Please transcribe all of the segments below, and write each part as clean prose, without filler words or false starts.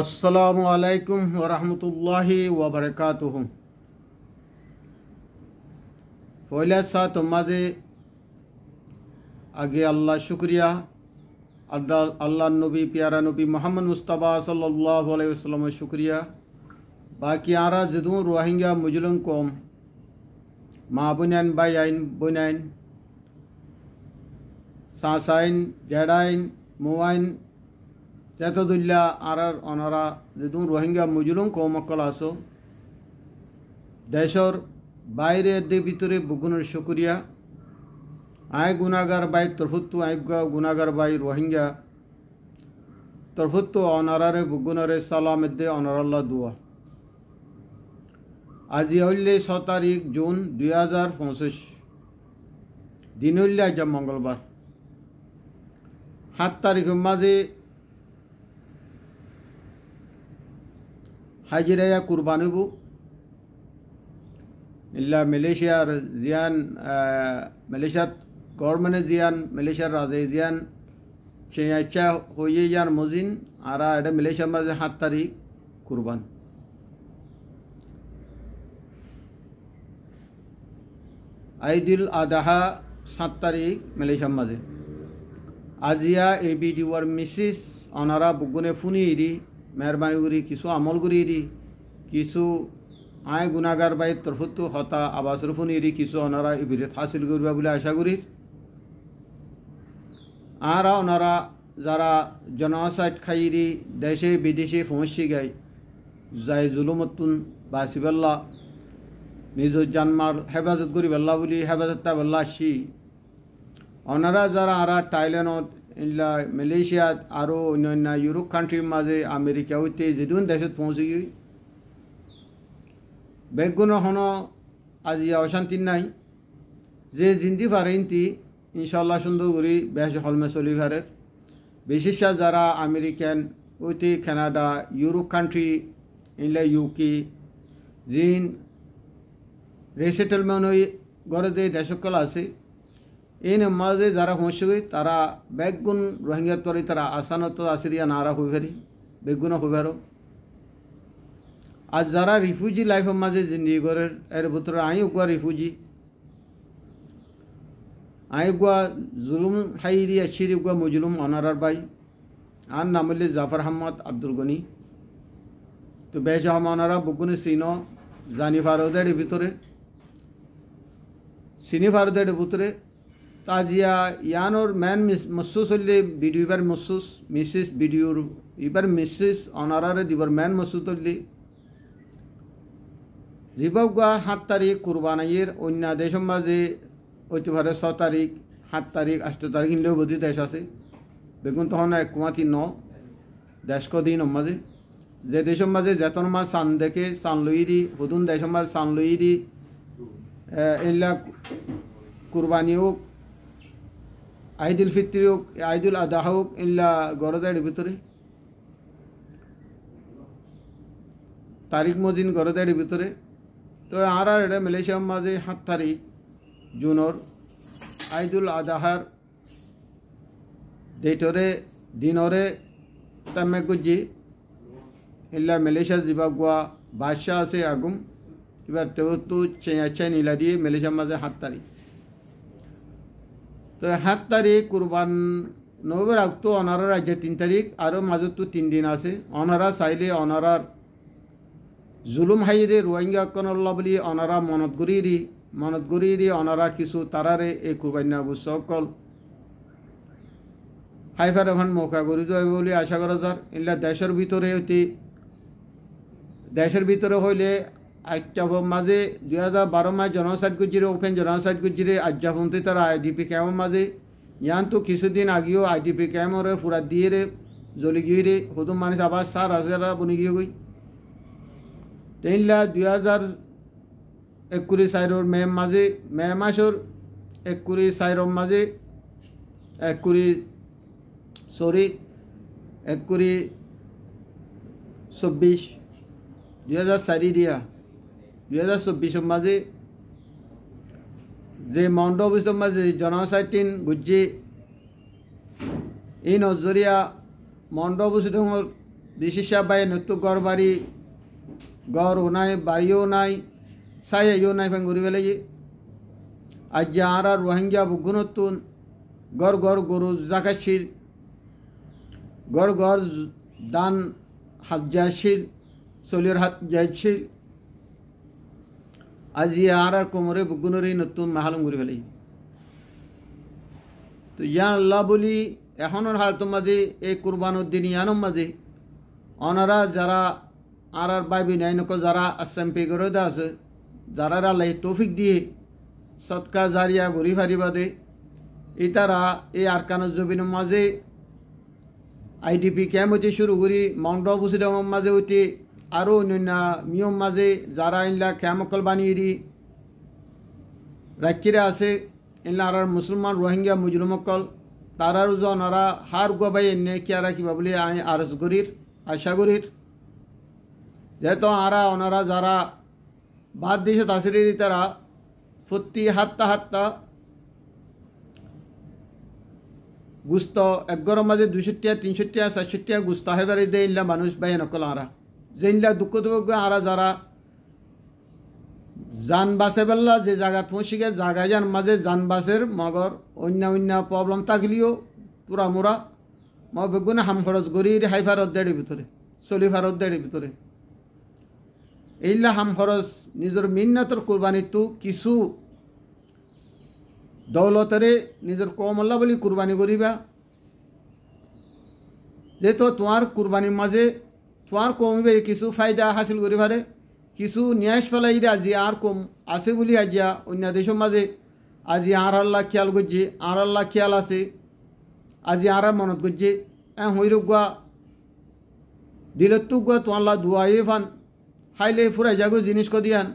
আসসালামু আলাইকুম ওয়া রাহমাতুল্লাহি ওয়া বারাকাতুহু। পয়লা সাত মাঝে আগে আল্লাহ শুকরিয়া, আল্লাহ নবী প্যারা নবী মোহাম্মদ মুস্তাফা সাল্লাল্লাহু আলাইহি ওয়াসাল্লামের শুকরিয়া। বাকি আরা যদুন রোহিঙ্গা মুজলুম কম মা বুনাইন বাই আইন বুনাইন সাসাইন জেডাইন মুয়াইন চেতদুল্লা আরার অনারা যদুন রোহিঙ্গা মুজলুম কম অকল আসো দেশর বাইরে ভিতরে বুগুনের শুকরিয়া। আয় গুনাগার বাই তরফুত্তু আয় গুনাগার বাই রোহিঙ্গা তরফুত্তু অনারারে বুগুনারে সালাম এদ্দে অনারাল্লাহ দুয়া। আজি হইলে 6 তারিখ জুন 2025 দিন হইলে আজ মঙ্গলবার। 7 তারিখ মাঝে হাজিরায়া কুরবানিবু ইল্লা মালয়েশিয়ার জিয়ান মালয়েশিয়াত গভর্নমেন্টে জিয়ান মালয়েশিয়ার রাজে জিয়ান চেয়াচা হয়ে যান মজিন আরা এটা মালয়েশিয়ার মাঝে 7 তারিখ কুরবান। আইদুল আদাহা 7 তারিখ মালয়েশিয়ার মাঝে। আজিয়া এই ভিডিওর মিসিস অনারা বুগুনে ফুনি ইরি মেহরবানি করি কিছু আমল করি ইরি কিছু আয় গুনাগার বাই তরফুত্তু হতা আবাসর ফুনি ইরি কিছু অনারা ইবিরত হাসিল করবা বলে আশা করি। আরা ওনারা যারা জনসাইট খাইরি দেশে বিদেশে পৌঁছে গাই যাই জুলুমতুন বাসিবাল্লা নিজ জানমার হেফাজত করি বেল্লা বলি হেফাজতটা বেল্লা আসি ওনারা যারা আরা থাইল্যান্ডত ইল্লা মালয়েশিয়াত আরও অন্যান্য ইউরোপ কান্ট্রির মাঝে আমেরিকা হইতে যেদিন দেশত পৌঁছে গই বেগুন হন আজি অশান্তি নাই যে জিন্দি পারেনতি ইনশাল্লাহ সুন্দর করি বেশ হলমে চলি পারের। বিশেষ যারা আমেরিকান হইতে কানাডা ইউরোপ কান্ট্রি ইল্লা ইউকে জিন রিসেটেলমেন্ট হয়ে গড়ে যে দেশকল আছে এই মাঝে যারা পৌঁছে গই তারা বেগুন রোহিঙ্গা তরি তারা আসানত আসিরিয়া নারা হয়ে পারি বেগুন হয়ে পারো। আর যারা রিফিউজি লাইফের মাঝে জিন্দি করের এর ভিতরে আই উগুয়া রিফিউজি আই উগুয়া জুলুম হাইরি আছিরি উগুয়া মুজলুম অনারার বাই আর নাম হলে জাফর আহমদ আব্দুল গনি। তো বেশ অনারা বুগুনে সিনো জানি ফারোদের ভিতরে সিনি ফারোদের ভিতরে তাজিয়া ইয়ানোর ম্যান মসুস হলে ভিডিও এবার মসুস মিসেস ভিডিওর এবার মিসেস অনারারে দিবার ম্যান মসুস হলে জিবাবগা 7 তারিখ কুরবানাইয়ের অন্য দেশের মাঝে হইতে পারে 6 তারিখ 7 তারিখ 8 তারিখ ইনলেও বদি দেশ আছে বেগুন তখন একমাতি দেশ কদিন মাঝে যে দেশের মাঝে যেতন মাছ সান দেখে সান লইরি হদুন দেশের মাঝে সান লইরি এলা কুরবানি হোক আইদুল ফিত্রি হোক আইদুল আদাহা হোক ইল্লা গরদের ভিতরে তারিখ মদিন গরদের ভিতরে। তো আর এটা মালয়েশিয়ার মাঝে 7 তারিখ জুনের আইদুল আদাহার ডেটরে দিনরে তামে গুজি ইল্লা মালয়েশিয়া জিবাগুয়া বাদশাহ আছে আগুম এবার তেবতু চেঁচা নীলা দিয়ে মালয়েশিয়ার মাঝে 7 তারিখ। তো 7 তারিখ কুরবান নভেম্বর আগতো অনারার আজকে 3 তারিখ আরও মাঝে তো 3 দিন আছে অনারা চাইলে অনারার জুলুম হাইরে রোহিঙ্গা কনল্লা বলি অনারা মনত গড়ি অনারা কিছু তারারে এই কুরবানি সকল হাইফার এখন মৌকা গড়ি দেবে বলে আশা করা যার ইল্লা দেশের ভিতরে হইলে আজ্জাফ মাঝে 2012 মাস জনসাইড গুজিরে ওপেন জনসাইড গুজিরে আজ্জাফতে তারা আইডিপি ক্যাম্পের মাঝে ইয়ান তো কিছুদিন আগেও আইডিপি ক্যাম্পরে ফুরা দিয়ে রে জ্বলি গিয়ে রে হতুম মানুষ আবার 4,000 বনি গিয়ে গই। তেইলা 2021 সাইরোর মে মাসের 21 সাইরোর মাঝে 24 2004 দিয়া 2024 মাঝে যে মাউন্ট অফিসের মাঝে জনসাইটিন গুজি এই নজরিয়া মাউন্ট অফিসের বিশেষ বাই নতু ঘর বাড়ি ঘরও নাই বাড়িও নাই সাইও নাই ফেন ঘুরি ফেলে আজ যে আর রোহিঙ্গা বুগুনতুন ঘর ঘর গরু জাকাছিল ঘর ঘর দান হাত যাইছিল চলির হাত যাইছিল আজ আর কোমরে বুগুনরে নতুন মাহালুম ঘুরি ফেলে তো ইয়া আল্লাহ বলি এখনের হালতের মাঝে এই কুরবানুদ্দিন ইয়ানোর মাঝে ওনারা যারা আর বাইবি নাই নকল যারা আসাম্পি করে আছে যারা আল্লাহ তৌফিক দিয়ে সৎকা জারিয়া ঘুরি ফারি বাদে ইতারা এই আরকানুজ জবিনের মাঝে আইডিপি ক্যাম্প হইতে শুরু করি মাউন্ট আবু সিডামের মাঝে হইতে আরও অন্যান্য নিয়ম মাঝে যারা ইনলা ক্যামকল বানিয়ে দি রাখিরা আছে ইনলা আর মুসলমান রোহিঙ্গা মুজলুমকল তারার ওনারা হার গবাই এনে কিয়ারা কিবা বলি আরজ গরির আশা গরির যেহেতু আরা ওনারা যারা বাদ দিয়েছে তাসিরি তারা প্রতি হাত্তা হাত্তা গুস্ত একগরের মাঝে 200 টাকা 300 টাকা 400 টাকা গুস্ত হেবারে দেয় ইল্লা মানুষ বাইন নকল আরা যে ইল্লা দুঃখ দুঃখ আরা যারা জান বাসে বেল্লা যে জায়গা পৌঁছিগে জায়গায় যান মাঝে জান বাসের মগর অন্য অন্য প্রবলেম থাকলেও পুরা মোরা বেগুনে হাম খরচ করি হাইফারত দেড়ের ভিতরে চলিফারত দেড়ের ভিতরে এইলা হাম খরচ নিজের মিন্নতর কুরবানিতো কিছু দৌলতরে নিজের কমল্লা বলি কুরবানি করিবা যেহেতু তোমার কুরবানির মাঝে তোমার কমবে কিছু ফায়দা হাসিল করি পারে কিছু ন্যাস ফেলাই আজি আর কম আছে বলি আজিয়া অন্য দেশের মাঝে আজি আর আল্লাহ খেয়াল করছে আর আল্লাহ খেয়াল আছে আজি আর মনত করছে হইর গুয়া দিলত গুয়া তোমার দুয়াই ফান হাইলে ফুরাই যাগো জিনিস কদিয়ান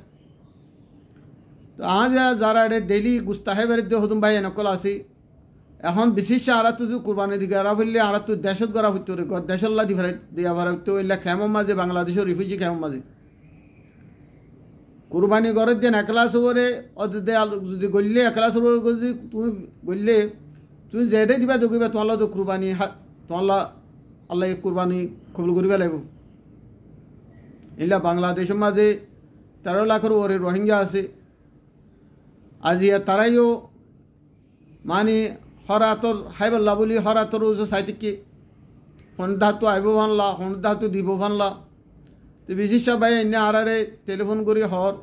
তো আজ যারা এটা ডেইলি গুস্তাহে বেড়ে হতুম ভাই নকল আসি এখন বিশেষ আরা তো কুরবানি দিকে আরা ফেললে আরা তো দেশত গড়া হইতে রে দেশল্লা দি ফেরাই দিয়া ফেরা তো এলা খেমর মাঝে বাংলাদেশের রিফিউজি খেমর মাঝে কুরবানি ঘরের দিন একলা সবরে যদি গললে একলা সবর যদি তুমি গললে তুমি যেটাই দিবা দেখিবা তোমার তো কুরবানি তোমার আল্লাহ কুরবানি কবুল করিবা লাগব এলা বাংলাদেশের মাঝে 13 লাখের ওরে রোহিঙ্গা আছে আজি তারাইও মানে হরাতর হাইবাল্লা বলি হরাতর সাইতিকি হন্ধাতো আইব ভানলা হন্ধাতো দিব ভানলা তো বিশেষ ভাই এনে আরারে টেলিফোন করি হর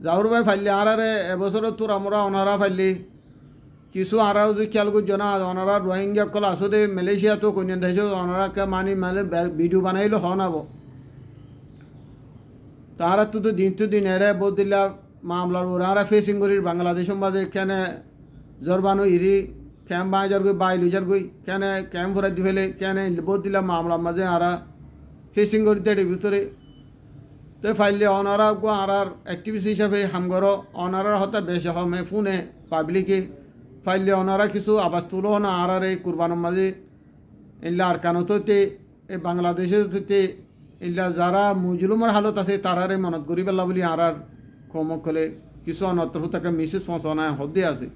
যাওর ভাই ফাইলে আরারে এবছর তোর আমরা অনারা ফাইলে কিছু আরাও যে খেয়াল করছ না অনারা রোহিঙ্গা কল আসতে মালয়েশিয়া তো কন্যা দেশ অনারাকে মানে ভিডিও বানাইলে হনাব তারা তো দিন এরে বদিল্লা মামলার ওরা ফেসিং করি বাংলাদেশের মাঝে কেনে জরবানো ইরি ক্যাম্প বাঁচার গই বাই লুজার গই কেনে ক্যাম্প ভরা দি ফেলে কেনে বোধ দিলাম মামলার মাঝে আরা ফেসিং করি দেড় ভিতরে তো ফাইলে অনারা গো আরার অ্যাক্টিভিটি হিসাবে হামগর অনারার হতে বেশি হমে ফোনে পাবলিকে ফাইলে অনারা কিছু আবাস তুলো না আরার এই কুরবানোর মাঝে এল্লা আর কানতে এই বাংলাদেশে এল্লা যারা মুজলুমের হালত আছে তারারে মনত করি পেলা বলি আরার কমক হলে কিছু অনত্র তাকে মিসেস পৌঁছানায় হদ্দে আছে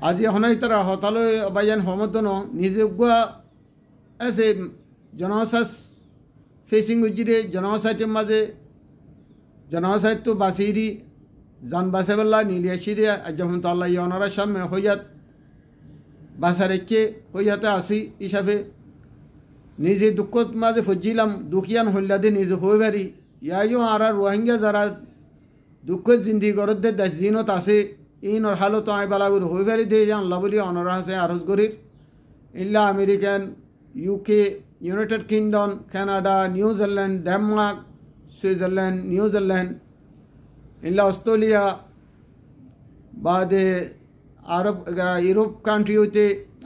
আজি হনাই তারা হতালয় বাইজান হমদন নিজে গুয়া আছে জনসাস ফেসিং উজিরে জনসাইটের মাঝে জনসাইট তো বাসিরি জান বাসেবেলা নীলিয়াশিরে যখন তো আল্লাহ অনারা সামনে হইয়াত বাসা রেখে হইয়াতে আসি হিসাবে নিজে দুঃখ মাঝে ফজিলাম দুঃখিয়ান হইলাদে নিজে হয়ে পারি ইয়াইও আর রোহিঙ্গা যারা দুঃখের জিন্দি গরত দে দেশ দিনত আছে ইনর হালত আই বালাগুলো হয়ে পারি দিয়ে যান আল্লাহ বলি অনরা আছে আরজ গরির ইল্লা American UK United kingdom Canada New Zealand Denmark Switzerland New Zealand ইল্লা অস্ট্রেলিয়া বাদে আরব ইউরোপ কান্ট্রি হইতে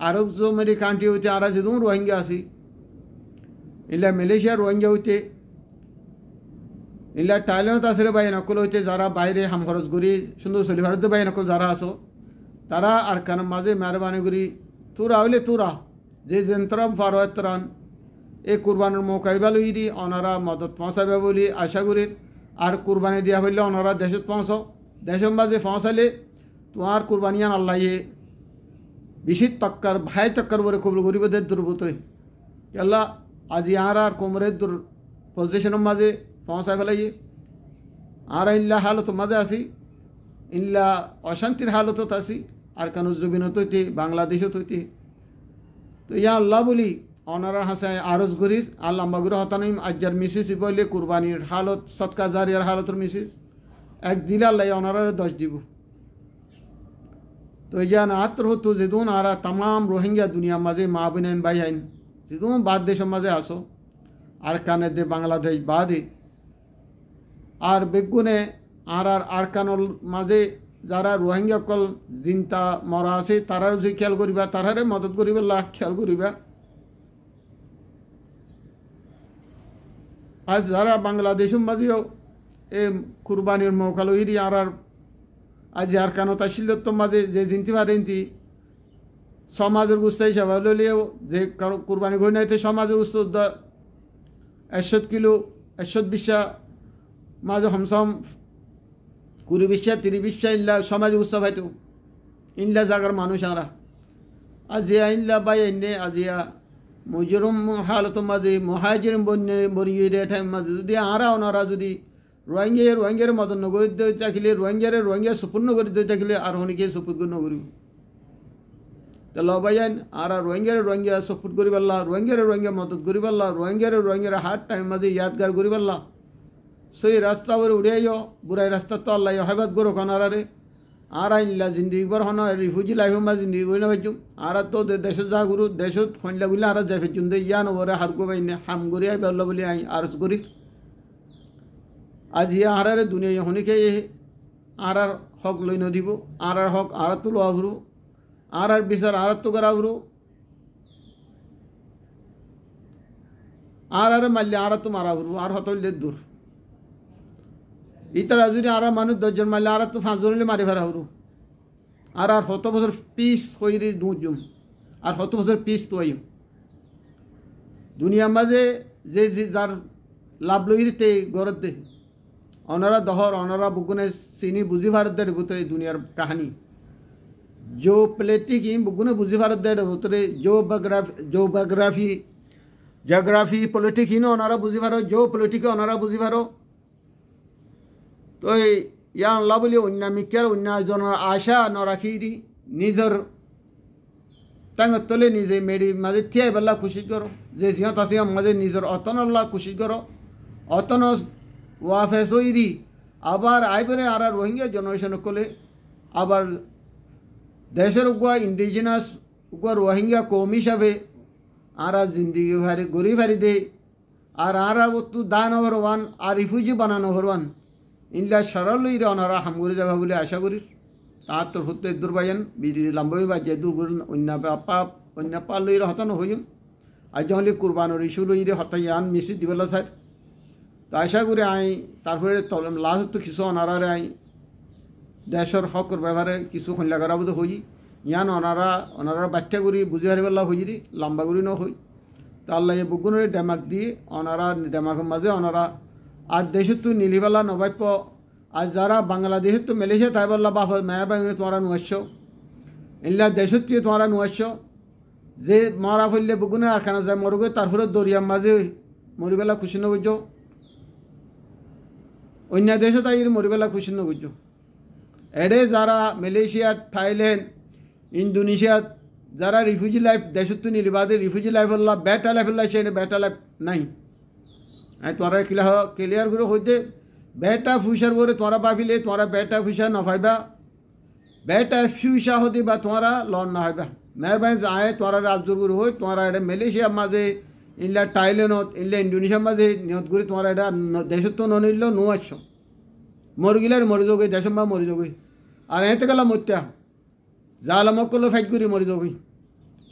আরব জমেরি কান্ট্রি হইতে আর যেদুম রোহিঙ্গা আছি ইল্লা মালয়েশিয়া রোহিঙ্গা হইতে ইল্লা থাইল্যান্ড আসলে বাই নকল হইতে যারা বাইরে হাম খরচ করি সুন্দর চলি ভারতে বাই নকল যারা আসো তারা আর কান মাঝে মেহরবানি করি তোরা হইলে তোরা যে যন্ত্রম ফারোয়াতরান এই কুরবানের মৌকাইবা লই দি অনারা মদত পৌঁছাবে বলি আশা করি আর কুরবানি দিয়া হইলে অনারা দেশত পৌঁছো দেশের মাঝে পৌঁছালে তোমার কুরবানিয়ান আল্লাহে বিশিত তক্কর ভাই তক্কর বলে কবুল করিব দের দুর্বতরে আল্লাহ আজি আর কোমরের দূর পজিশনের মাঝে পৌঁছায় ফেলাই আর ইল্লা হালত মাঝে আসি ইল্লা অশান্তির হালতত আছি আর কেন জমিনত হইতে বাংলাদেশত হইতে তো ইয়া আল্লাহ বলি অনারা হাসায় আরজ গরির আর লম্বাগুড়ি হতানিম আজ্জার মিসিস বললে কুরবানির হালত সৎকা জারিয়ার হালতর মিসিস এক দিলে আল্লাহ অনারার 10 দিব তো ইয়া না আত্র হতো যেদুন আরা তাম রোহিঙ্গা দুনিয়া মাঝে মা বোনেন ভাই আইন যেদুন বাদ দেশের মাঝে আসো আর কানে দে বাংলাদেশ বাদে আর বেগুনে আর কানল মাঝে যারা রোহিঙ্গা কল জিনতা মরা আছে তারার যে খেয়াল করিবা তারারে মদত করিবা লাখ খেয়াল করিবা আজ যারা বাংলাদেশের মাঝেও এ কুরবানির মৌকালো ইরি আর আজ যার কানত আসিল তো মাঝে যে জিনতে পারেনতি সমাজের গুস্তা হিসাবে লইলেও যে কুরবানি ঘুরে নাইতে সমাজের গুস্ত 100 কিলো 120 মাঝে হমসম 20 ইল্লা সমাজ উৎসব হয়তো ইল্লা জাগার মানুষ আমরা আজিয়া ইল্লা বাই এনে আজিয়া মুজরম হালত মাঝে মহাজির বনিয়ে টাইম মাঝে যদি আরা ওনারা যদি রোহিঙ্গার মদন নগরী থাকিলে রোহিঙ্গা সুপুর নগরী থাকিলে আর হনিকে সুপুর নগরী তো লবাইন আর রোহিঙ্গা সপোর্ট করি পারলা রোহিঙ্গা মদত করি পারলা রোহিঙ্গার হার টাইম মাঝে ইয়াদগার করি পারলা সেই রাস্তা বলে উড়ে যাও বুড়াই রাস্তা তো আল্লাহ হেবাদ করো কনারে আর আইনলা জিন্দিগি বর হন রিফিউজি লাইফ মা জিন্দিগি করি না ভাইজুম আর তো দেশ যা গুরু দেশ খন্ডা গুলি আর যাই ফেচুন দে ইয়া নবরে হার কো বাইনে হাম করি আই বেল্লা বলি আই আরজ করি আজ ইয়া আরারে দুনিয়া হনিকে আর হক লই নদিব আর হক আর তো লওয়া হরু আর বিচার আর তো করা হরু আর মারলে আর তো মারা হরু আর হতলে দূর ইতারা যদি আর মানুষ 10 জন মারলে আর তো 5 জন মারি ফেরা হরু আর কত বছর পিস হইরে দুজুম আর কত বছর পিস তো আইম দুনিয়া মাঝে যে যার লাভ লইতে গরত দে অনারা দহর অনারা বুগুনে চিনি বুঝি ভারত দেয় ভিতরে দুনিয়ার কাহানি जो प्लेटिक इन बुगुने बुझी भारत दे भीतर जियोग्राफी पॉलिटिक इन ओनारा बुझी भारो जो पॉलिटिक ओनारा बुझी भारो तो या अल्लाह बोली अन्य मिक्यार अन्य जनार आशा नराखी दी निजर तंग तले निजे मेरी माजे थिया बल्ला कोशिश करो जे जिया तासिया माजे निजर अतन अल्लाह कोशिश करो अतन वाफेस होइरी আবার আইবরে আর রোহিঙ্গা জেনারেশন কোলে আবার দেশের উগুয়া ইন্ডিজিনাস উগুয়া রোহিঙ্গা কৌম হিসাবে আর জিন্দিগি ভারি গরিব হারি দে আর তু দান হরওয়ান আর রিফিউজি বানানো হরওয়ান ইনলা সরল ইরে অনারা হামগুড়ি যাবা বলে আশা করি তার তোর হতে দুর্বায়ন বিড়ি লম্বই বা যে দূর অন্য পাল ইরে হতানো হইম আর যখন কুরবানোর ইস্যু ইরে হতাইয়ান মিশি দিবলা সাইড তো আশা করি আই তারপরে লাস্ট তো কিছু অনারারে আই দেশের হকর ব্যবহারে কিছু খন্যা করা বোধ হই ইয়ান অনারা বাচ্চা করি বুঝে হারিবাল্লা হই যদি লম্বা করি ন হই তা আল্লাহ এই বুগুনের ডেমাক দিয়ে অনারা ডেমাকের মাঝে অনারা আর দেশের তো নীলিবাল্লা নবাপ্য আর যারা বাংলাদেশের তো মেলেছে তাই বললা বাপ মেয়া বাঙে তোমরা নুয়াচ্ছ ইল্লা দেশের দিয়ে তোমরা নুয়াচ্ছ যে মরা ফেললে বুগুনে আর খানা যায় মরগে তারপরে দরিয়ার মাঝে মরিবেলা খুশি ন বুঝছো অন্য দেশে তাই মরিবেলা খুশি ন বুঝছো এডে যারা মালয়েশিয়া থাইল্যান্ড ইন্দোনেশিয়া যারা রিফিউজি লাইফ দেশত্ব নির্বাদে রিফিউজি লাইফ হল্লা বেটা লাইফ হল্লা সে বেটা লাইফ নাই তোরা ক্লিয়ার করে হইতে বেটা ফুসার করে তোরা ভাবিলে তোরা বেটা ফুসা না পাইবা বেটা ফুসা হতে বা তোরা লন না হইবা মেহরবানি আয় তোরা রাজ্য করে হই তোরা এটা মালয়েশিয়ার মাঝে ইনলা থাইল্যান্ডত ইনলা ইন্দোনেশিয়ার মাঝে নিয়ত করে তোরা এটা দেশত্ব ননিল নো আস মরি গেলে মরি যাবি দেশম বা মরি যাবি আর এতে গেলাম মত্যা জালামক করলে ফাইট করি মরি যাবি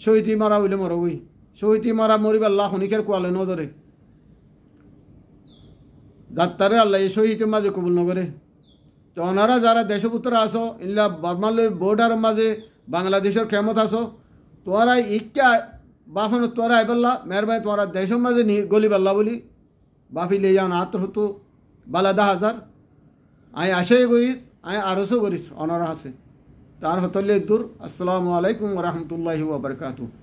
শহীদি মারা হইলে মরবই শহীদি মারা মরিবে আল্লাহ হনিকের কোয়ালে নজরে যাত্রারে আল্লাহ এই শহীদের মাঝে কবুল নগরে তো ওনারা যারা দেশপুত্র আসো ইনলা বর্মালে বর্ডার মাঝে বাংলাদেশের ক্ষমত আসো তোরা ইকা বাফানো তোরা আইবল্লা মেহরবানি তোরা দেশের মাঝে গলি বাল্লা বলি বাফি লে যান আত্মহতু বালা 10,000 আয় আশাই করি আয় আরসও করি অনারা আছে তার হতলে দূর আসসালামু আলাইকুম ওয়া রাহমাতুল্লাহি ওয়া বারাকাতুহু